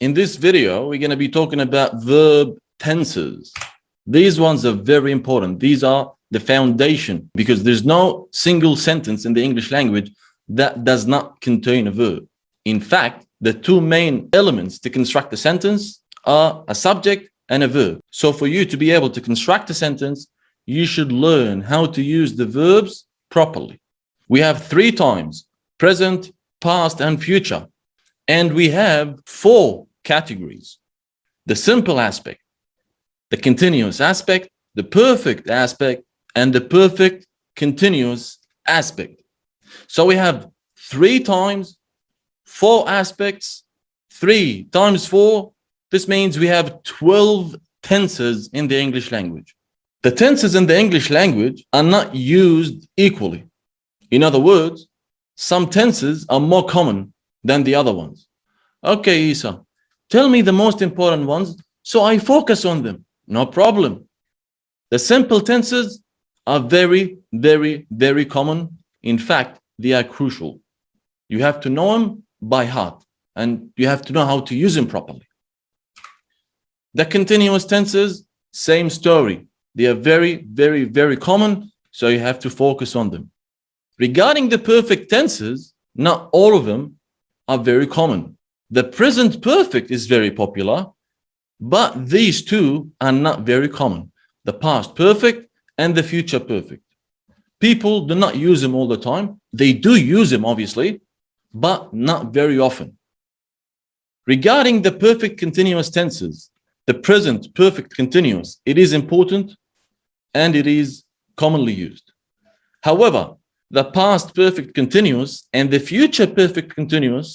In this video, we're going to be talking about verb tenses. These ones are very important. These are the foundation because there's no single sentence in the English language that does not contain a verb. In fact, the two main elements to construct a sentence are a subject and a verb. So for you to be able to construct a sentence, you should learn how to use the verbs properly. We have 3 times: present, past, and future. And we have 4 categories: the simple aspect, the continuous aspect, the perfect aspect, and the perfect continuous aspect. So we have 3 times, 4 aspects, 3 times 4. This means we have 12 tenses in the English language. The tenses in the English language are not used equally. In other words, some tenses are more common than the other ones. Okay, Isa, tell me the most important ones so I focus on them. No problem. The simple tenses are very, very, very common. In fact, they are crucial. You have to know them by heart and you have to know how to use them properly. The continuous tenses, same story. They are very, very, very common, so you have to focus on them. Regarding the perfect tenses, not all of them are very common. The present perfect is very popular, but these two are not very common: the past perfect and the future perfect. People do not use them all the time. They do use them, obviously, but not very often. Regarding the perfect continuous tenses, the present perfect continuous, it is important and it is commonly used. However, the past perfect continuous and the future perfect continuous,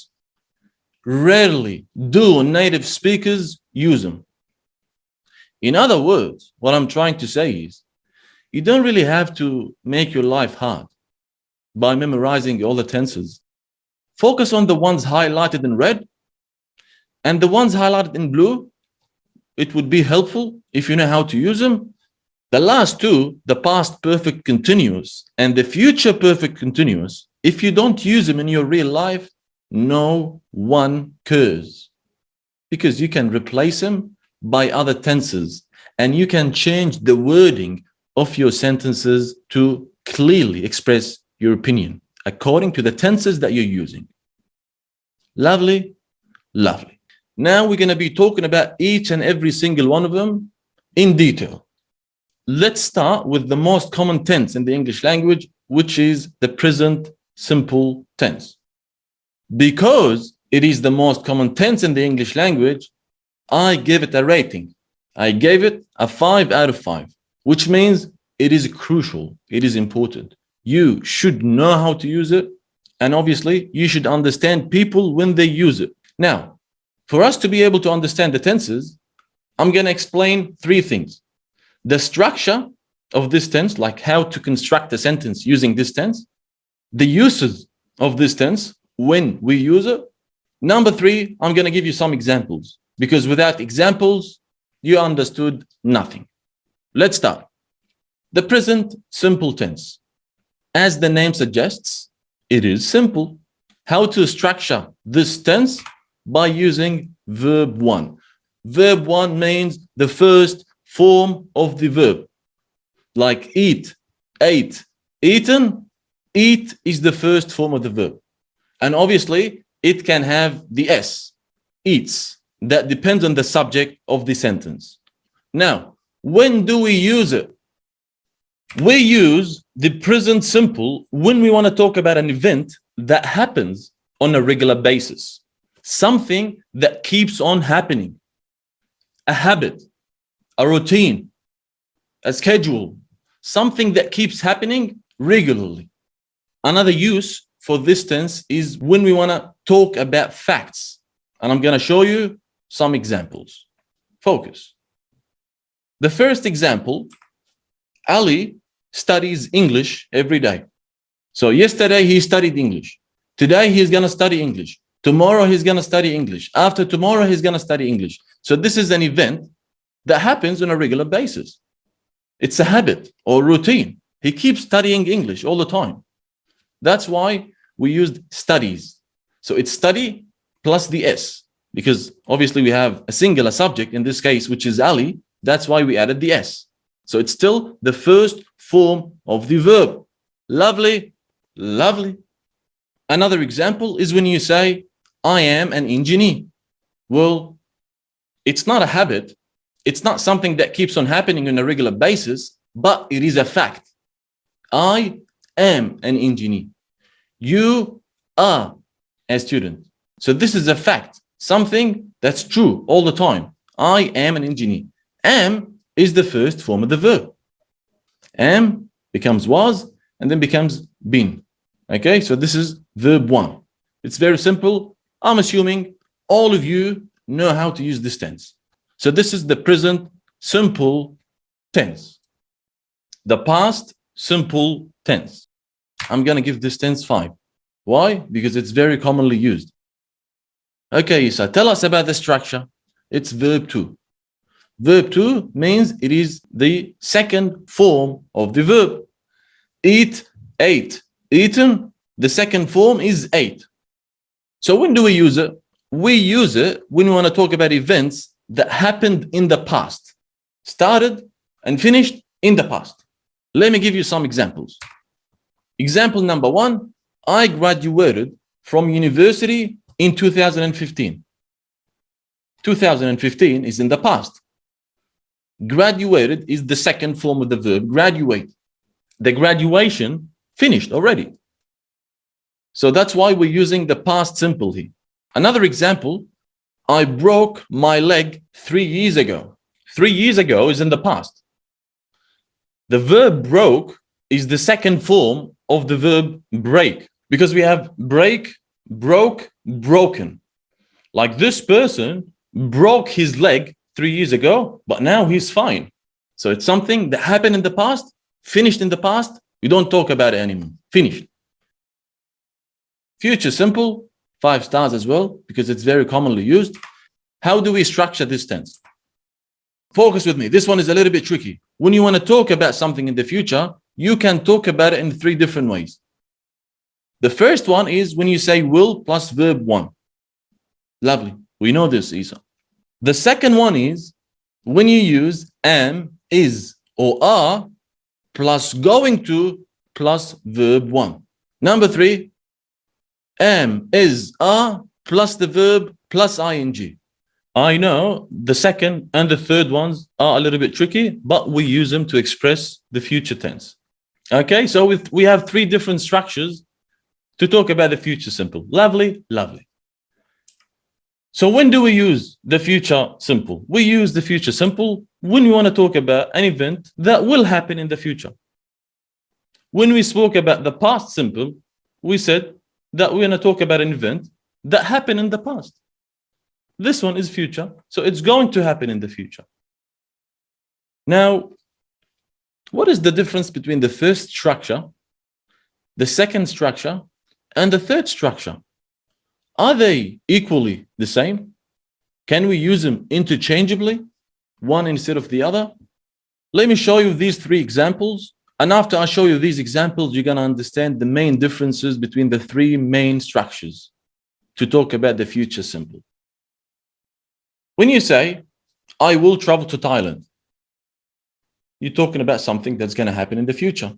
rarely do native speakers use them. In other words, what I'm trying to say is, you don't really have to make your life hard by memorizing all the tenses. Focus on the ones highlighted in red and the ones highlighted in blue. It would be helpful if you know how to use them. The last two, the past perfect continuous and the future perfect continuous, if you don't use them in your real life, no one cares, because you can replace them by other tenses and you can change the wording of your sentences to clearly express your opinion according to the tenses that you're using. Lovely, lovely. Now we're going to be talking about each and every single one of them in detail. Let's start with the most common tense in the English language, which is the present simple tense. Because it is the most common tense in the English language, I give it a rating. I gave it a 5 out of 5, which means it is crucial. It is important. You should know how to use it. And obviously, you should understand people when they use it. Now, for us to be able to understand the tenses, I'm going to explain 3 things. The structure of this tense, like how to construct a sentence using this tense, the uses of this tense when we use it. Number 3, I'm going to give you some examples, because without examples, you understood nothing. Let's start. The present simple tense. As the name suggests, it is simple. How to structure this tense? By using verb 1. Verb 1 means the first form of the verb, like eat, ate, eaten. Eat is the first form of the verb, and obviously it can have the s, eats. That depends on the subject of the sentence. Now, when do we use it? We use the present simple when we want to talk about an event that happens on a regular basis, something that keeps on happening, a habit, a routine, a schedule, something that keeps happening regularly. Another use for this tense is when we want to talk about facts. And I'm going to show you some examples. Focus. The first example, Ali studies English every day. So yesterday he studied English. Today he's going to study English. Tomorrow he's going to study English. After tomorrow he's going to study English. So this is an event that happens on a regular basis. It's a habit or routine. He keeps studying English all the time. That's why we used studies. So it's study plus the S, because obviously we have a singular subject in this case, which is Ali. That's why we added the S. So it's still the first form of the verb. Lovely, lovely. Another example is when you say, I am an engineer. Well, it's not a habit. It's not something that keeps on happening on a regular basis, but it is a fact. I am an engineer. You are a student. So this is a fact, something that's true all the time. I am an engineer. Am is the first form of the verb. Am becomes was and then becomes been. Okay, so this is verb 1. It's very simple. I'm assuming all of you know how to use this tense. So this is the present simple tense. The past simple tense. I'm going to give this tense 5. Why? Because it's very commonly used. Okay, Isa, tell us about the structure. It's verb 2. Verb 2 means it is the second form of the verb. Eat, ate, eaten. The second form is ate. So when do we use it? We use it when we want to talk about events that happened in the past, started and finished in the past. Let me give you some examples. Example number 1, I graduated from university in 2015. 2015 is in the past. Graduated is the second form of the verb, graduate. The graduation finished already. So that's why we're using the past simple here. Another example, I broke my leg 3 years ago. 3 years ago is in the past. The verb broke is the second form of the verb break, because we have break, broke, broken. Like this person broke his leg 3 years ago, but now he's fine. So it's something that happened in the past, finished in the past. We don't talk about it anymore. Finished. Future simple, 5 stars as well, because it's very commonly used. How do we structure this tense? Focus with me. This one is a little bit tricky. When you want to talk about something in the future, you can talk about it in 3 different ways. The first one is when you say will plus verb 1. Lovely. We know this, Isa. The second one is when you use am, is, or are plus going to plus verb 1. Number 3, am, is, are plus the verb plus ing. I know the second and the third ones are a little bit tricky, but we use them to express the future tense. Okay, so we have 3 different structures to talk about the future simple. Lovely, lovely. So when do we use the future simple? We use the future simple when we want to talk about an event that will happen in the future. When we spoke about the past simple, we said that we're going to talk about an event that happened in the past. This one is future, so it's going to happen in the future. Now, what is the difference between the first structure, the second structure, and the third structure? Are they equally the same? Can we use them interchangeably, one instead of the other? Let me show you these 3 examples. And after I show you these examples, you're going to understand the main differences between the 3 main structures to talk about the future simple. When you say, I will travel to Thailand, you're talking about something that's going to happen in the future.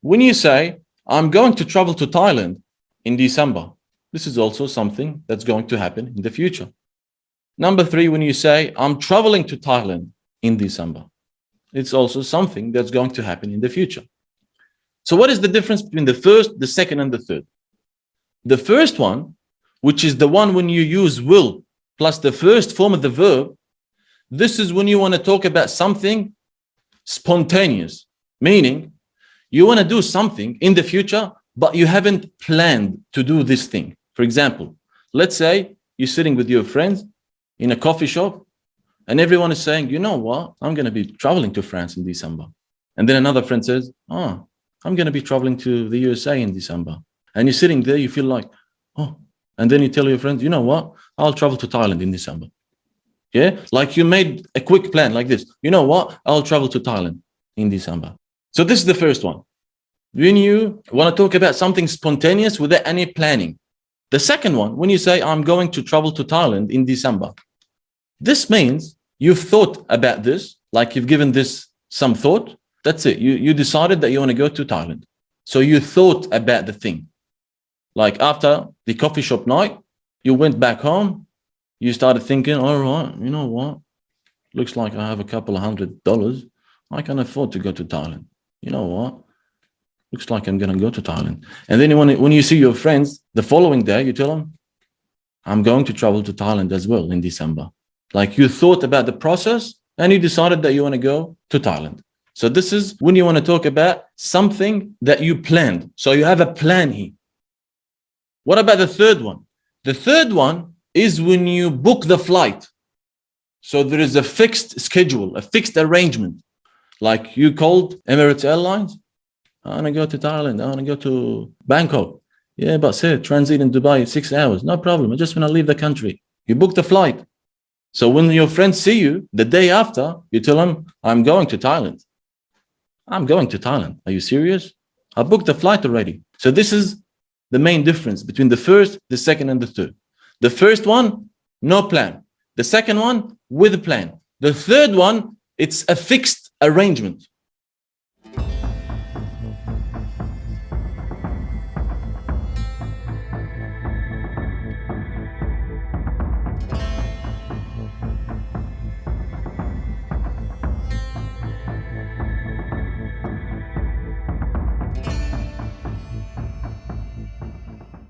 When you say, I'm going to travel to Thailand in December, this is also something that's going to happen in the future. Number 3, when you say, I'm traveling to Thailand in December, it's also something that's going to happen in the future. So what is the difference between the first, the second, and the third? The first one, which is the one when you use will plus the first form of the verb, this is when you want to talk about something spontaneous, meaning you want to do something in the future, but you haven't planned to do this thing. For example, let's say you're sitting with your friends in a coffee shop and everyone is saying, you know what, I'm going to be traveling to France in December. And then another friend says, oh, I'm going to be traveling to the USA in December. And you're sitting there, you feel like, oh, and then you tell your friends, you know what, I'll travel to Thailand in December. Yeah, like you made a quick plan like this. You know what, I'll travel to Thailand in December. So this is the first one. When you want to talk about something spontaneous without any planning. The second one, when you say, I'm going to travel to Thailand in December, this means you've thought about this, like you've given this some thought. That's it. You decided that you want to go to Thailand. So you thought about the thing. Like after the coffee shop night, you went back home, you started thinking, all right, you know what? Looks like I have a couple of $100. I can afford to go to Thailand. You know what? Looks like I'm going to go to Thailand. And then when you see your friends the following day, you tell them, I'm going to travel to Thailand as well in December. Like you thought about the process and you decided that you want to go to Thailand. So this is when you want to talk about something that you planned. So you have a plan here. What about the third one? The third one is when you book the flight. So there is a fixed schedule, a fixed arrangement. Like you called Emirates Airlines. I want to go to Thailand. I want to go to Bangkok. Yeah, but sir, transit in Dubai, 6 hours. No problem. I just want to leave the country. You book the flight. So when your friends see you the day after, you tell them, I'm going to Thailand. I'm going to Thailand. Are you serious? I booked the flight already. So this is the main difference between the first, the second, and the third. The first one, no plan. The second one, with a plan. The third one, it's a fixed arrangement.